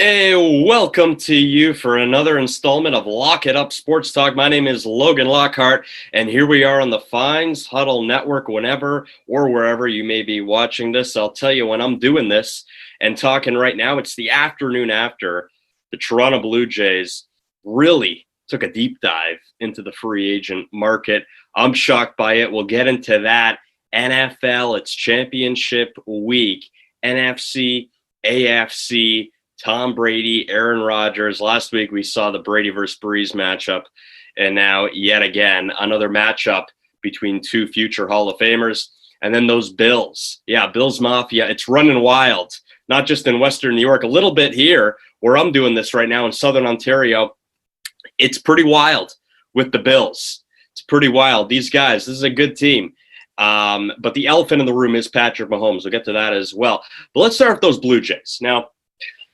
Hey, welcome to you for another installment of Lock It Up Sports Talk. My name is Logan Lockhart, and here we are on the Fines Huddle Network. Whenever or wherever you may be watching this, I'll tell you when I'm doing this and talking right now, it's the afternoon after the Toronto Blue Jays really took a deep dive into the free agent market. I'm shocked by it. We'll get into that. NFL, it's championship week. NFC, AFC, Tom Brady, Aaron Rodgers. Last week we saw the Brady versus Breeze matchup, and now yet again another matchup between two future Hall of Famers. And then those Bills. Yeah, Bills Mafia. It's running wild, not just in Western New York, a little bit here where I'm doing this right now in Southern Ontario. It's pretty wild with the Bills. It's pretty wild. These guys, this is a good team. But the elephant in the room is Patrick Mahomes. We'll get to that as well. But let's start with those Blue Jays. Now,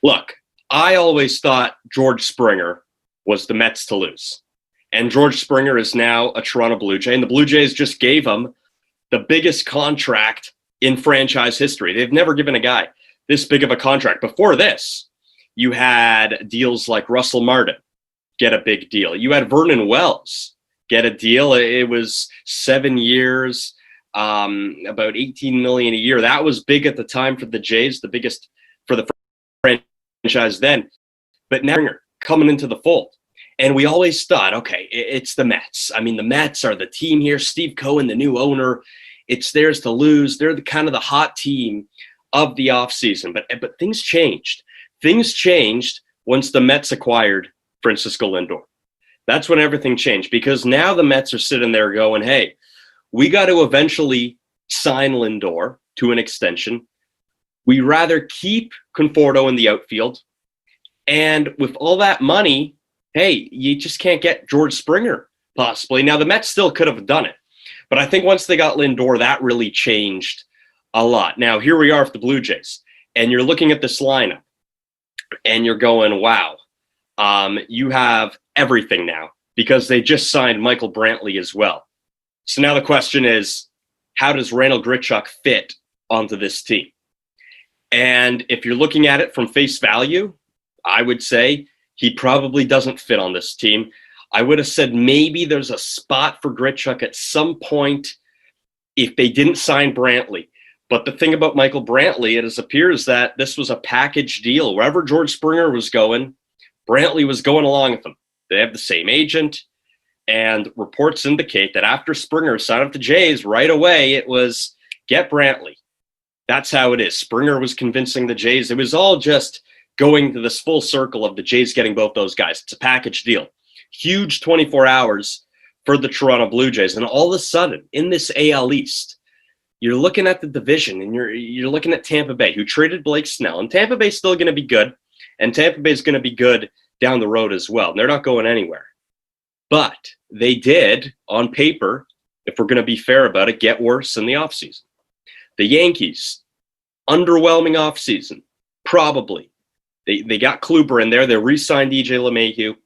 look, I always thought George Springer was the Mets to lose. And George Springer is now a Toronto Blue Jay, and the Blue Jays just gave him the biggest contract in franchise history. They've never given a guy this big of a contract. Before this, you had deals like Russell Martin get a big deal. You had Vernon Wells get a deal. It was 7 years, about $18 million a year. That was big at the time for the Jays, the biggest for the franchise then. But now coming into the fold. And we always thought, okay, it's the Mets. I mean, the Mets are the team here. Steve Cohen, the new owner, it's theirs to lose. They're the kind of the hot team of the offseason. But things changed. Things changed once the Mets acquired Francisco Lindor. That's when everything changed, because now the Mets are sitting there going, hey, we got to eventually sign Lindor to an extension. We rather keep Conforto in the outfield. And with all that money, hey, you just can't get George Springer, possibly. Now, the Mets still could have done it. But I think once they got Lindor, that really changed a lot. Now, here we are with the Blue Jays. And you're looking at this lineup. And you're going, wow. You have everything now, because they just signed Michael Brantley as well. So now the question is, how does Randall Grichuk fit onto this team? And if you're looking at it from face value, I would say he probably doesn't fit on this team. I would have said maybe there's a spot for Grichuk at some point if they didn't sign Brantley. But the thing about Michael Brantley, it appears that this was a package deal. Wherever George Springer was going, Brantley was going along with them. They have the same agent, and reports indicate that after Springer signed up the Jays, right away it was get Brantley. That's how it is. Springer was convincing the Jays. It was all just going to this full circle of the Jays getting both those guys. It's a package deal. Huge 24 hours for the Toronto Blue Jays. And all of a sudden, in this AL East, you're looking at the division, and you're looking at Tampa Bay, who traded Blake Snell. And Tampa Bay's still going to be good. And Tampa Bay's going to be good down the road as well. They're not going anywhere. But they did, on paper, if we're going to be fair about it, get worse in the offseason. The Yankees, underwhelming offseason, probably. They got Kluber in there. They re-signed DJ LeMahieu.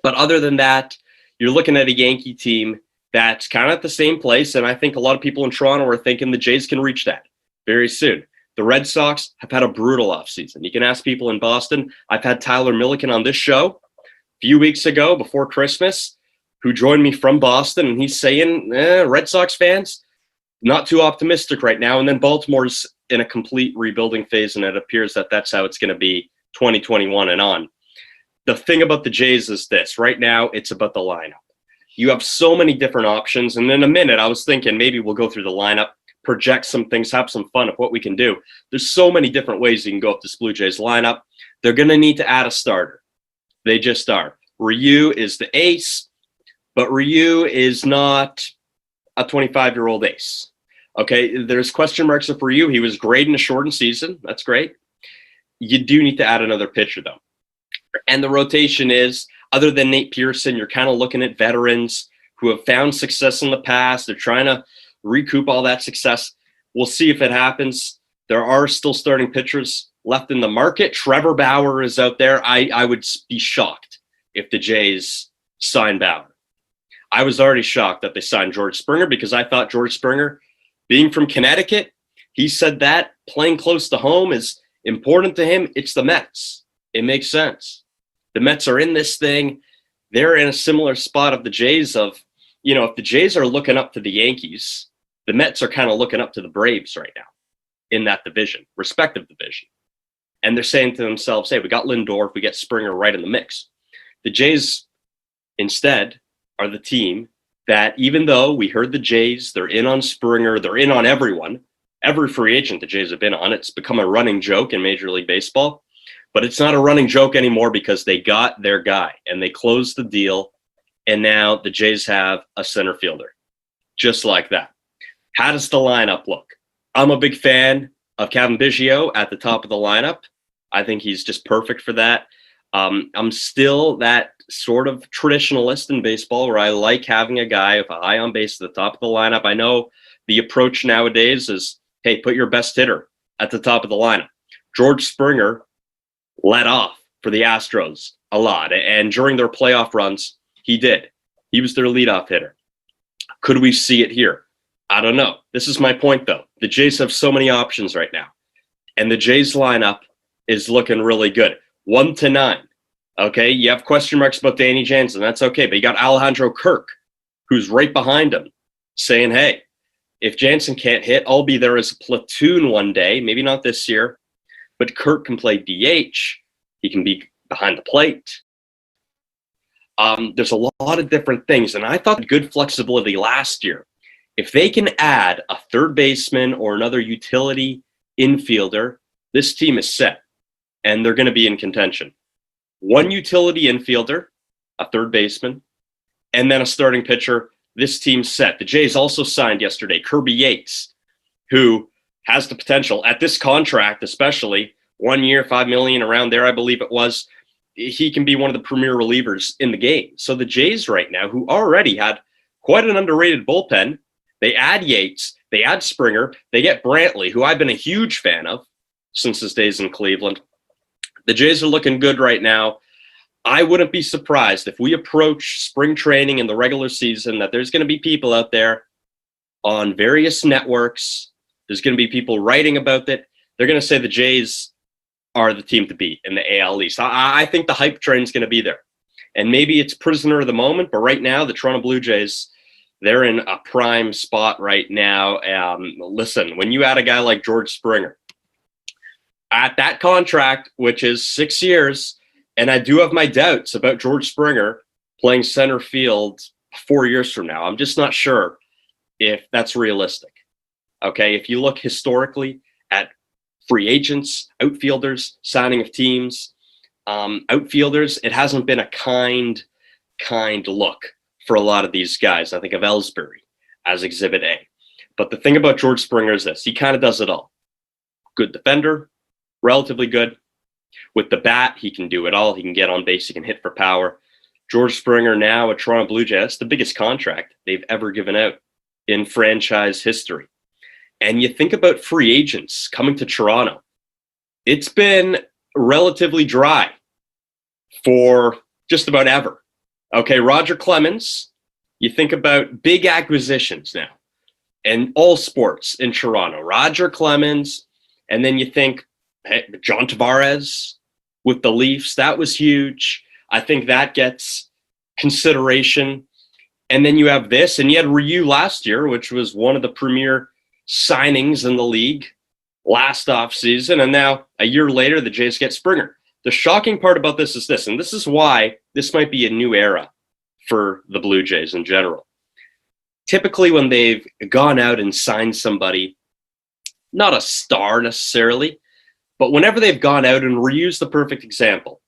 But other than that, you're looking at a Yankee team that's kind of at the same place, and I think a lot of people in Toronto are thinking the Jays can reach that very soon. The Red Sox have had a brutal offseason. You can ask people in Boston. I've had Tyler Milliken on this show a few weeks ago before Christmas, who joined me from Boston, and he's saying, Red Sox fans, not too optimistic right now. And then Baltimore's in a complete rebuilding phase, and it appears that that's how it's going to be 2021 and on. The thing about the Jays is this. Right now, it's about the lineup. You have so many different options, and in a minute, I was thinking maybe we'll go through the lineup, project some things, have some fun of what we can do. There's so many different ways you can go with this Blue Jays lineup. They're going to need to add a starter. They just are. Ryu is the ace, but Ryu is not a 25-year-old ace. Okay, there's question marks up for Ryu. He was great in a shortened season. That's great. You do need to add another pitcher, though. And the rotation is, other than Nate Pearson, you're kind of looking at veterans who have found success in the past. They're trying to recoup all that success. We'll see if it happens. There are still starting pitchers left in the market. Trevor Bauer is out there. I would be shocked if the Jays sign Bauer. I was already shocked that they signed George Springer, because I thought George Springer, being from Connecticut, he said that playing close to home is important to him. It's the Mets. It makes sense. The Mets are in this thing. They're in a similar spot of the Jays of, if the Jays are looking up to the Yankees, the Mets are kind of looking up to the Braves right now in that division, respective division. And they're saying to themselves, hey, we got Lindor, we get Springer right in the mix. The Jays instead are the team that, even though we heard the Jays, they're in on Springer, they're in on everyone, every free agent the Jays have been on, it's become a running joke in Major League Baseball. But it's not a running joke anymore because they got their guy and they closed the deal. And now the Jays have a center fielder, just like that. How does the lineup look? I'm a big fan of Kevin Biggio at the top of the lineup. I think he's just perfect for that. I'm still that sort of traditionalist in baseball where I like having a guy with a eye on base at the top of the lineup. I know the approach nowadays is, hey, put your best hitter at the top of the lineup. George Springer led off for the Astros a lot, and during their playoff runs, he did. He was their leadoff hitter. Could we see it here? I don't know. This is my point, though. The Jays have so many options right now, and the Jays lineup is looking really good. 1-9. Okay, you have question marks about Danny Jansen. That's okay, but you got Alejandro Kirk, who's right behind him, saying, hey, if Jansen can't hit, I'll be there as a platoon one day. Maybe not this year, but Kirk can play DH. He can be behind the plate. There's a lot of different things, and I thought good flexibility last year. If they can add a third baseman or another utility infielder, this team is set, and they're going to be in contention. One utility infielder, a third baseman, and then a starting pitcher. This team's set. The Jays also signed yesterday Kirby Yates, who has the potential at this contract, especially 1 year, $5 million around there, I believe it was. He can be one of the premier relievers in the game. So the Jays right now, who already had quite an underrated bullpen, they add Yates, they add Springer, they get Brantley, who I've been a huge fan of since his days in Cleveland. The Jays are looking good right now. I wouldn't be surprised if we approach spring training in the regular season that there's going to be people out there on various networks. There's going to be people writing about it. They're going to say the Jays are the team to beat in the AL East. I think the hype train is going to be there. And maybe it's prisoner of the moment, but right now, the Toronto Blue Jays, they're in a prime spot right now. Listen, when you add a guy like George Springer, at that contract, which is 6 years, and I do have my doubts about George Springer playing center field 4 years from now. I'm just not sure if that's realistic. Okay, if you look historically at free agents, outfielders, signing of teams, outfielders, it hasn't been a kind look for a lot of these guys. I think of Ellsbury as Exhibit A. But the thing about George Springer is this. He kind of does it all. Good defender, relatively good. With the bat, he can do it all. He can get on base. He can hit for power. George Springer now, a Toronto Blue Jay, that's the biggest contract they've ever given out in franchise history. And you think about free agents coming to Toronto. It's been relatively dry for just about ever. Okay, Roger Clemens, you think about big acquisitions now and all sports in Toronto. Roger Clemens, and then you think, hey, John Tavares with the Leafs, that was huge. I think that gets consideration. And then you have this, and you had Ryu last year, which was one of the premier signings in the league last offseason. And now, a year later, the Jays get Springer. The shocking part about this is this, and this is why this might be a new era for the Blue Jays in general. Typically, when they've gone out and signed somebody, not a star necessarily, but whenever they've gone out, and Ryu's the perfect example,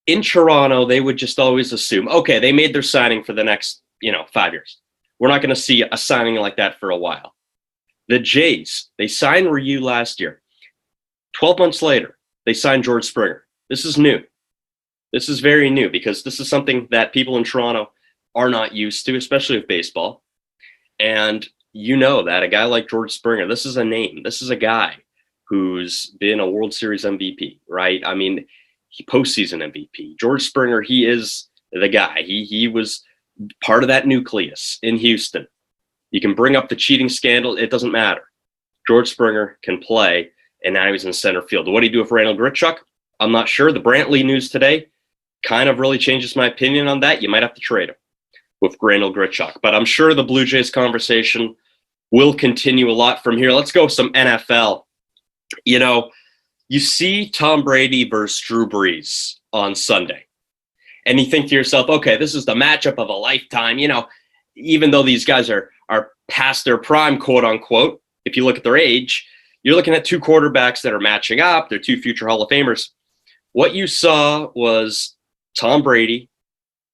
in Toronto, they would just always assume, okay, they made their signing for the next, 5 years. We're not going to see a signing like that for a while. The Jays, they signed Ryu last year. 12 months later, they signed George Springer. This is new. This is very new because this is something that people in Toronto are not used to, especially with baseball. And you know that a guy like George Springer, this is a name. This is a guy who's been a World Series MVP, right? I mean, postseason MVP. George Springer, he is the guy. He was part of that nucleus in Houston. You can bring up the cheating scandal. It doesn't matter. George Springer can play, and now he's in center field. What do you do with Randall Grichuk? I'm not sure. The Brantley news today kind of really changes my opinion on that. You might have to trade him with Grandel Grichuk. But I'm sure the Blue Jays conversation will continue a lot from here. Let's go some NFL. You know, you see Tom Brady versus Drew Brees on Sunday, and you think to yourself, okay, this is the matchup of a lifetime. You know, even though these guys are past their prime, quote unquote, if you look at their age, you're looking at two quarterbacks that are matching up. They're two future Hall of Famers. What you saw was Tom Brady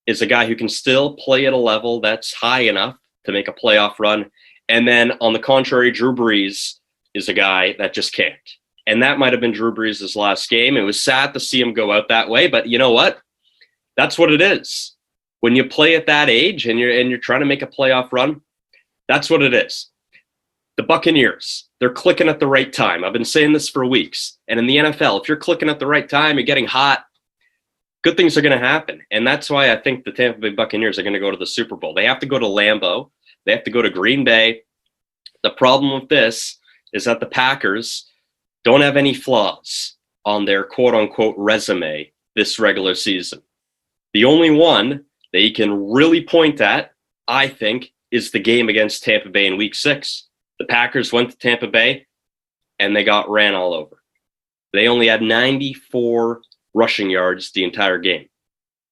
is a guy who can still play at a level that's high enough to make a playoff run. And then on the contrary, Drew Brees is a guy that just can't. And that might have been Drew Brees' last game. It was sad to see him go out that way, but you know what? That's what it is. When you play at that age and you're trying to make a playoff run, that's what it is. The Buccaneers, they're clicking at the right time. I've been saying this for weeks. And in the NFL, if you're clicking at the right time, you're getting hot, good things are going to happen. And that's why I think the Tampa Bay Buccaneers are going to go to the Super Bowl. They have to go to Lambeau. They have to go to Green Bay. The problem with this is that the Packers don't have any flaws on their quote-unquote resume this regular season. The only one that you can really point at, I think, is the game against Tampa Bay in Week 6. The Packers went to Tampa Bay, and they got ran all over. They only had 94 rushing yards the entire game.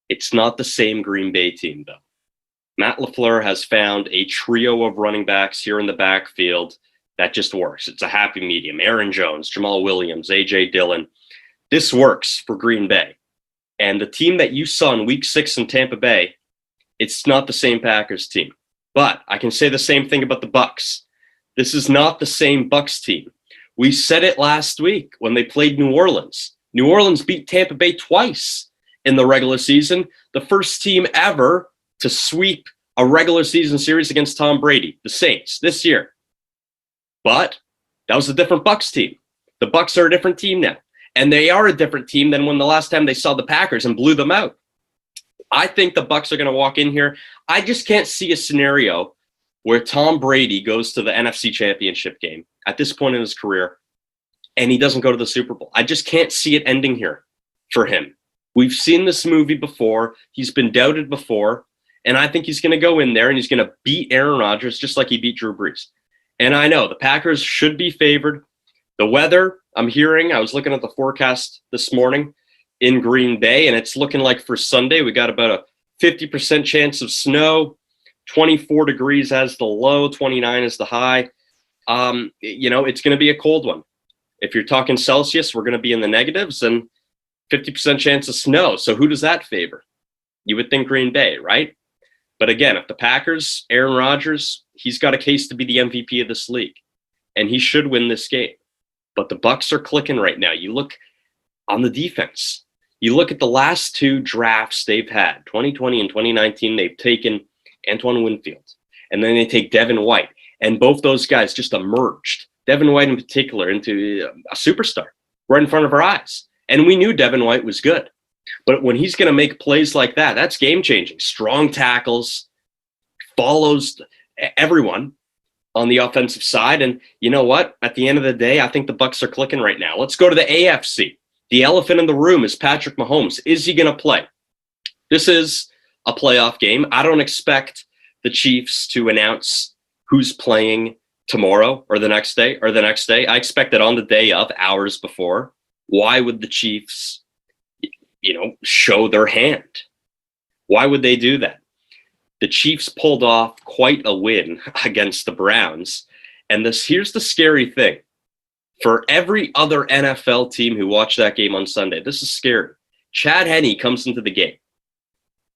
It's not the same Green Bay team, though. Matt LaFleur has found a trio of running backs here in the backfield that just works. It's a happy medium. Aaron Jones, Jamal Williams, A.J. Dillon. This works for Green Bay. And the team that you saw in Week 6 in Tampa Bay, it's not the same Packers team. But I can say the same thing about the Bucs. This is not the same Bucs team. We said it last week when they played New Orleans. New Orleans beat Tampa Bay twice in the regular season. The first team ever to sweep a regular season series against Tom Brady, the Saints, this year. But that was a different Bucs team. The Bucs are a different team now. And they are a different team than when the last time they saw the Packers and blew them out. I think the Bucs are going to walk in here. I just can't see a scenario where Tom Brady goes to the NFC Championship game at this point in his career and he doesn't go to the Super Bowl. I just can't see it ending here for him. We've seen this movie before. He's been doubted before. And I think he's going to go in there and he's going to beat Aaron Rodgers just like he beat Drew Brees. And I know the Packers should be favored. The weather, I was looking at the forecast this morning in Green Bay, and it's looking like for Sunday, we got about a 50% chance of snow, 24 degrees as the low, 29 is the high. It's going to be a cold one. If you're talking Celsius, we're going to be in the negatives and 50% chance of snow. So who does that favor? You would think Green Bay, right? But again, if the Packers, Aaron Rodgers, he's got a case to be the MVP of this league, and he should win this game. But the Bucs are clicking right now. You look on the defense. You look at the last two drafts they've had, 2020 and 2019, they've taken Antoine Winfield, and then they take Devin White. And both those guys just emerged, Devin White in particular, into a superstar right in front of our eyes. And we knew Devin White was good. But when he's going to make plays like that, that's game-changing. Strong tackles, follows everyone on the offensive side. And you know what? At the end of the day, I think the Bucs are clicking right now. Let's go to the AFC. The elephant in the room is Patrick Mahomes. Is he going to play? This is a playoff game. I don't expect the Chiefs to announce who's playing tomorrow or the next day. I expect it on the day of, hours before. Why would the Chiefs, show their hand? Why would they do that? The Chiefs pulled off quite a win against the Browns. And here's the scary thing. For every other NFL team who watched that game on Sunday, this is scary. Chad Henne comes into the game.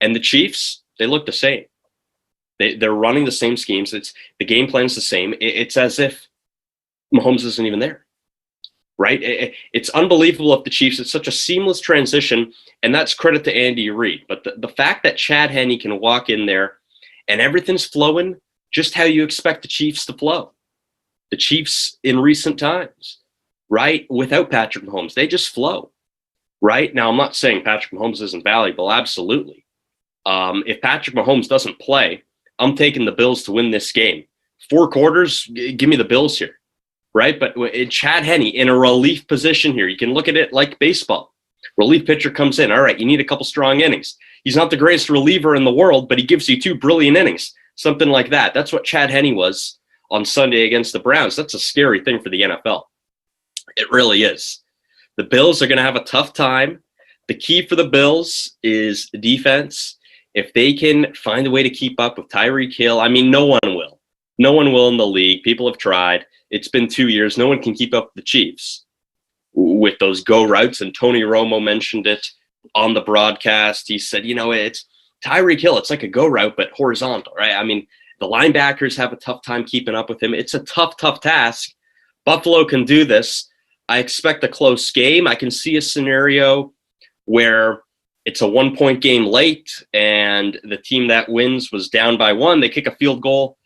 And the Chiefs, they look the same. They're running the same schemes. The game plan's the same. It's as if Mahomes isn't even there. Right? It's unbelievable if the Chiefs, it's such a seamless transition, and that's credit to Andy Reid. But the fact that Chad Henne can walk in there and everything's flowing just how you expect the Chiefs to flow. The Chiefs in recent times, right? Without Patrick Mahomes, they just flow, right? Now, I'm not saying Patrick Mahomes isn't valuable. Absolutely. If Patrick Mahomes doesn't play, I'm taking the Bills to win this game. 4 quarters, give me the Bills here. Right? But Chad Henne in a relief position here, you can look at it like baseball. Relief pitcher comes in. All right, you need a couple strong innings. He's not the greatest reliever in the world, but he gives you 2 brilliant innings, something like that. That's what Chad Henne was on Sunday against the Browns. That's a scary thing for the NFL. It really is. The Bills are going to have a tough time. The key for the Bills is defense. If they can find a way to keep up with Tyreek Hill, I mean, no one will. No one will in the league. People have tried. It's been 2 years. No one can keep up with the Chiefs with those go routes. And Tony Romo mentioned it on the broadcast. He said, it's Tyreek Hill. It's like a go route, but horizontal, right? I mean, the linebackers have a tough time keeping up with him. It's a tough task. Buffalo can do this. I expect a close game. I can see a scenario where it's a 1-point game late and the team that wins was down by 1. They kick a field goal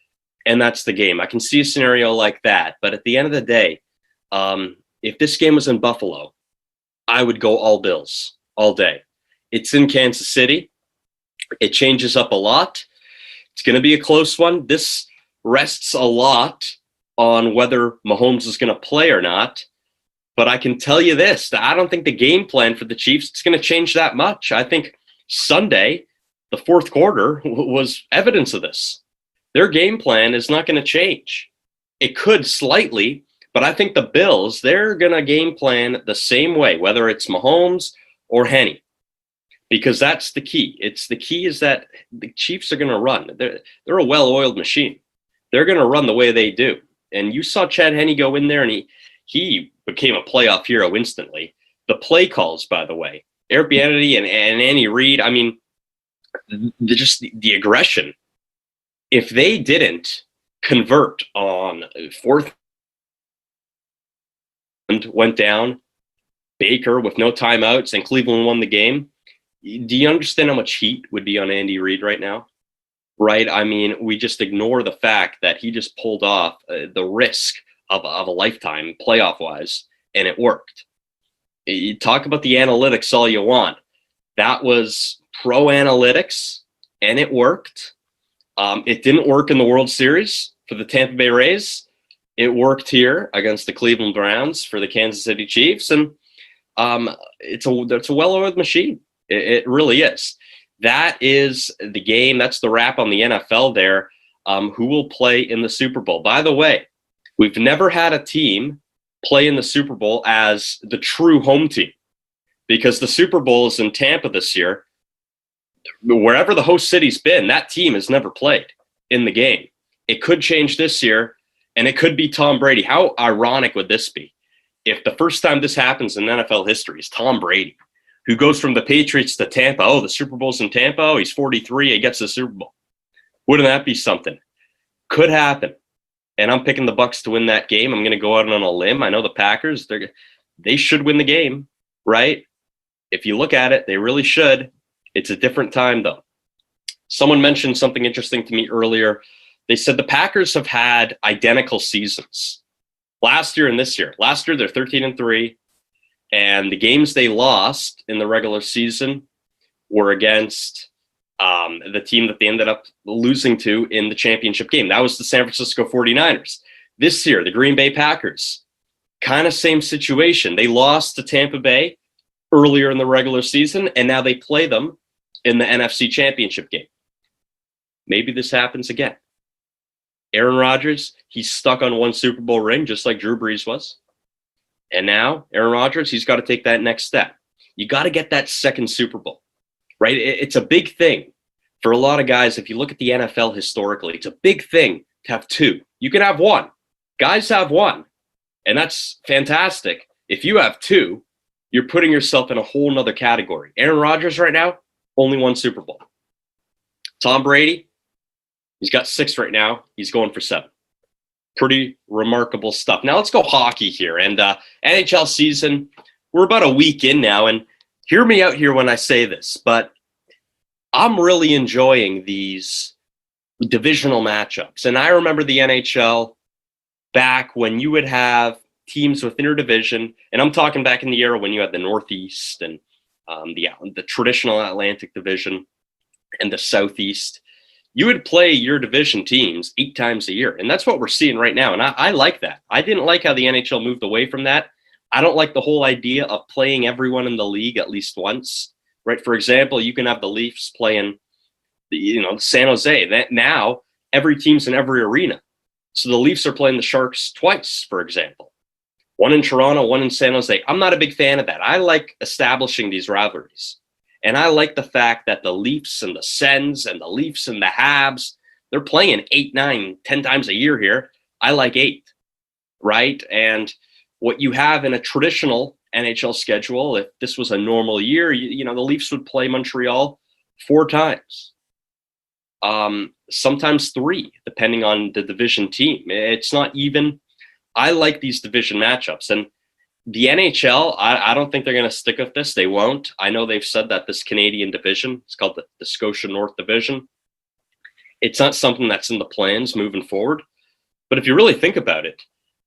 and that's the game. I can see a scenario like that. But at the end of the day, if this game was in Buffalo, I would go all Bills all day. It's in Kansas City. It changes up a lot. It's going to be a close one. This rests a lot on whether Mahomes is going to play or not. But I can tell you this, that I don't think the game plan for the Chiefs is going to change that much. I think Sunday, the fourth quarter, was evidence of this. Their game plan is not going to change. It could slightly, but I think the Bills, they're going to game plan the same way, whether it's Mahomes or Henne, because that's the key. The key is that the Chiefs are going to run. They're a well-oiled machine. They're going to run the way they do. And you saw Chad Henne go in there, and he became a playoff hero instantly. The play calls, by the way, Eric Bieniemy and Andy Reid, I mean, the aggression. If they didn't convert on fourth and went down, Baker with no timeouts, and Cleveland won the game, do you understand how much heat would be on Andy Reid right now? Right? I mean, we just ignore the fact that he just pulled off the risk of a lifetime playoff-wise, and it worked. You talk about the analytics all you want. That was pro analytics, and it worked. It didn't work in the World Series for the Tampa Bay Rays. It worked here against the Cleveland Browns for the Kansas City Chiefs, and it's a well-oiled machine. It really is. That is the game. That's the wrap on the NFL there. Who will play in the Super Bowl? By the way, we've never had a team play in the Super Bowl as the true home team, because the Super Bowl is in Tampa this year. Wherever the host city's been, that team has never played in the game. It could change this year, and it could be Tom Brady. How ironic would this be if the first time this happens in NFL history is Tom Brady, who goes from the Patriots to Tampa? Oh, the Super Bowl's in Tampa. Oh, he's 43. He gets the Super Bowl. Wouldn't that be something? Could happen. And I'm picking the Bucs to win that game. I'm going to go out on a limb. I know the Packers, they should win the game, right? If you look at it, they really should. It's a different time, though. Someone mentioned something interesting to me earlier. They said the Packers have had identical seasons last year and this year. Last year, they're 13-3, and the games they lost in the regular season were against the team that they ended up losing to in the championship game. That was the San Francisco 49ers. This year, the Green Bay Packers, kind of same situation. They lost to Tampa Bay earlier in the regular season, and now they play them in the NFC Championship game. Maybe this happens again. Aaron Rodgers, he's stuck on one Super Bowl ring, just like Drew Brees was. And now, Aaron Rodgers, he's got to take that next step. You got to get that second Super Bowl, right? It's a big thing for a lot of guys. If you look at the NFL historically, it's a big thing to have two. You can have one. Guys have one, and that's fantastic. If you have two, you're putting yourself in a whole nother category. Aaron Rodgers right now, only one Super Bowl. Tom Brady, he's got 6 right now. He's going for 7. Pretty remarkable stuff. Now let's go hockey here. And NHL season, we're about a week in now. And hear me out here when I say this, but I'm really enjoying these divisional matchups. And I remember the NHL back when you would have teams within your division, and I'm talking back in the era when you had the Northeast and the traditional Atlantic division and the Southeast. You would play your division teams 8 times a year, and that's what we're seeing right now, and I like that. I didn't like how the NHL moved away from that. I don't like the whole idea of playing everyone in the league at least once, right? For example, you can have the Leafs playing, San Jose. That now every team's in every arena. So the Leafs are playing the Sharks twice, for example. One in Toronto, one in San Jose. I'm not a big fan of that. I like establishing these rivalries. And I like the fact that the Leafs and the Sens and the Leafs and the Habs, they're playing 8, 9, 10 times a year here. I like 8, right? And what you have in a traditional NHL schedule, if this was a normal year, the Leafs would play Montreal 4 times, sometimes 3, depending on the division team. It's not even. I like these division matchups. And the NHL, I don't think they're going to stick with this. They won't. I know they've said that this Canadian division, it's called the Scotia North Division, it's not something that's in the plans moving forward. But if you really think about it,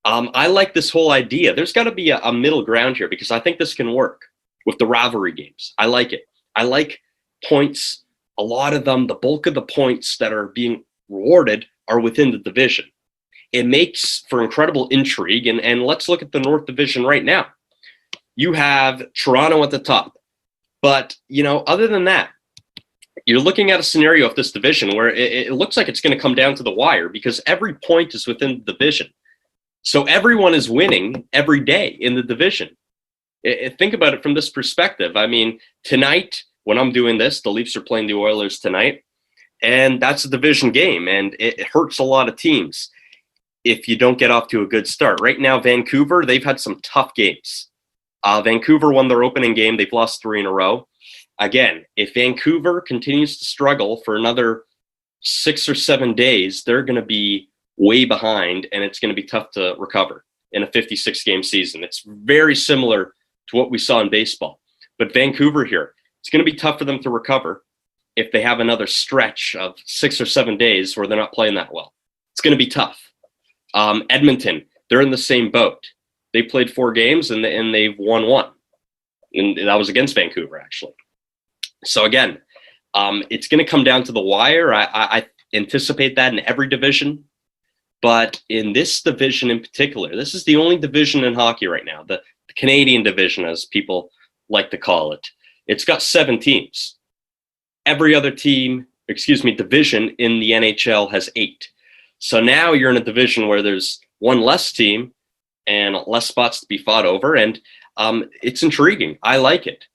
I like this whole idea. There's got to be a middle ground here, because I think this can work with the rivalry games. I like it. I like points. A lot of them, the bulk of the points that are being rewarded are within the division. It makes for incredible intrigue. And let's look at the North Division right now. You have Toronto at the top. But, other than that, you're looking at a scenario of this division where it looks like it's going to come down to the wire, because every point is within the division. So everyone is winning every day in the division. Think about it from this perspective. I mean, tonight, when I'm doing this, the Leafs are playing the Oilers tonight, and that's a division game, and it hurts a lot of teams if you don't get off to a good start. Right now, Vancouver, they've had some tough games. Vancouver won their opening game. They've lost 3 in a row. Again, if Vancouver continues to struggle for another 6 or 7 days, they're going to be way behind, and it's going to be tough to recover in a 56-game season. It's very similar to what we saw in baseball. But Vancouver here, it's going to be tough for them to recover if they have another stretch of 6 or 7 days where they're not playing that well. It's going to be tough. Edmonton, they're in the same boat. They played 4 games and they've won 1. And that was against Vancouver, actually. So again, it's going to come down to the wire. I anticipate that in every division. But in this division in particular, this is the only division in hockey right now, the Canadian division, as people like to call it. It's got 7 teams. Every other division in the NHL has 8. So now you're in a division where there's 1 less team and less spots to be fought over, and it's intriguing. I like it.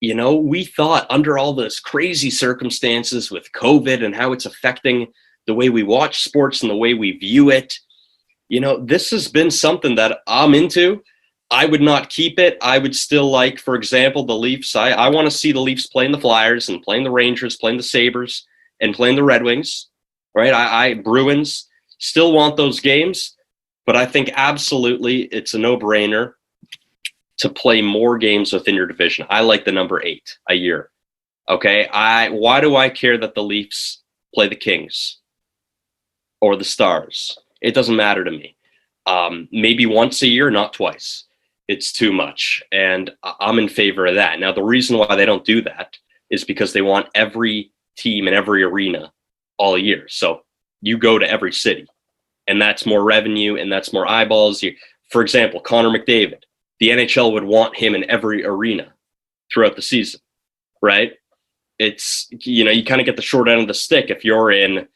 We thought under all this crazy circumstances with COVID and how it's affecting the way we watch sports and the way we view it, this has been something that I'm into. I would not keep it. I would still like, for example, the Leafs. I want to see the Leafs playing the Flyers and playing the Rangers, playing the Sabres, and playing the Red Wings, right? Bruins, still want those games, but I think absolutely it's a no-brainer to play more games within your division. I like the number 8 a year. Okay, why do I care that the Leafs play the Kings or the Stars? It doesn't matter to me. Maybe once a year, not twice. It's too much, and I'm in favor of that. Now, the reason why they don't do that is because they want every team in every arena all year. So you go to every city, and that's more revenue, and that's more eyeballs. For example, Connor McDavid, the NHL would want him in every arena throughout the season, right? It's, you kind of get the short end of the stick if you're in,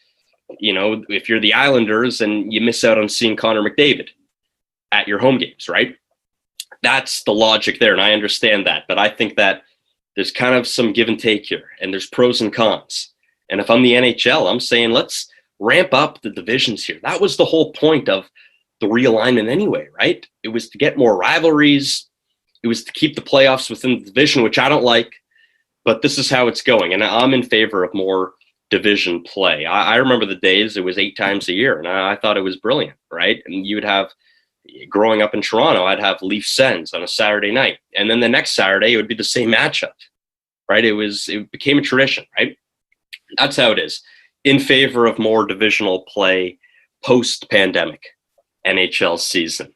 if you're the Islanders and you miss out on seeing Connor McDavid at your home games, right? That's the logic there, and I understand that. But I think that there's kind of some give and take here, and there's pros and cons. And if I'm the NHL, I'm saying let's ramp up the divisions here. That was the whole point of the realignment anyway, right? It was to get more rivalries. It was to keep the playoffs within the division, which I don't like, but this is how it's going. And I'm in favor of more division play. I remember the days it was 8 times a year, and I thought it was brilliant, right? And you would have, growing up in Toronto, I'd have Leaf Sens on a Saturday night. And then the next Saturday, it would be the same matchup, right? It became a tradition, right? That's how it is. In favor of more divisional play post-pandemic NHL season.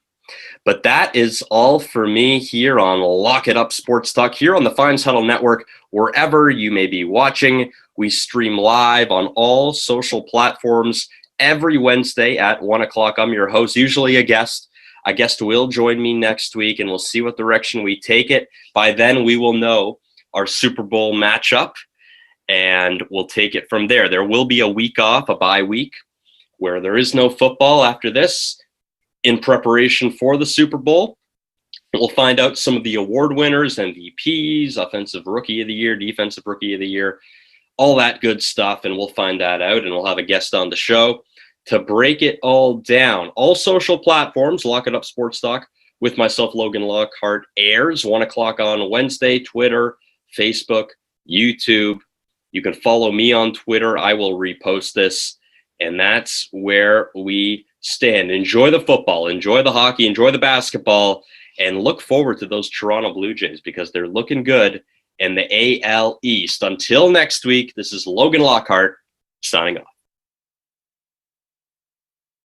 But that is all for me here on Lock It Up Sports Talk, here on the Fines Huddle Network, wherever you may be watching. We stream live on all social platforms every Wednesday at 1 o'clock. I'm your host, usually a guest. A guest will join me next week, and we'll see what direction we take it. By then, we will know our Super Bowl matchup, and we'll take it from there. There will be a week off, a bye week, where there is no football after this in preparation for the Super Bowl. We'll find out some of the award winners, MVPs, Offensive Rookie of the Year, Defensive Rookie of the Year, all that good stuff, and we'll find that out, and we'll have a guest on the show to break it all down. All social platforms, Lock It Up Sports Talk with myself, Logan Lockhart, airs 1 o'clock on Wednesday, Twitter, Facebook, YouTube. You can follow me on Twitter. I will repost this, and that's where we stand. Enjoy the football, enjoy the hockey, enjoy the basketball, and look forward to those Toronto Blue Jays because they're looking good in the AL East. Until next week, this is Logan Lockhart signing off.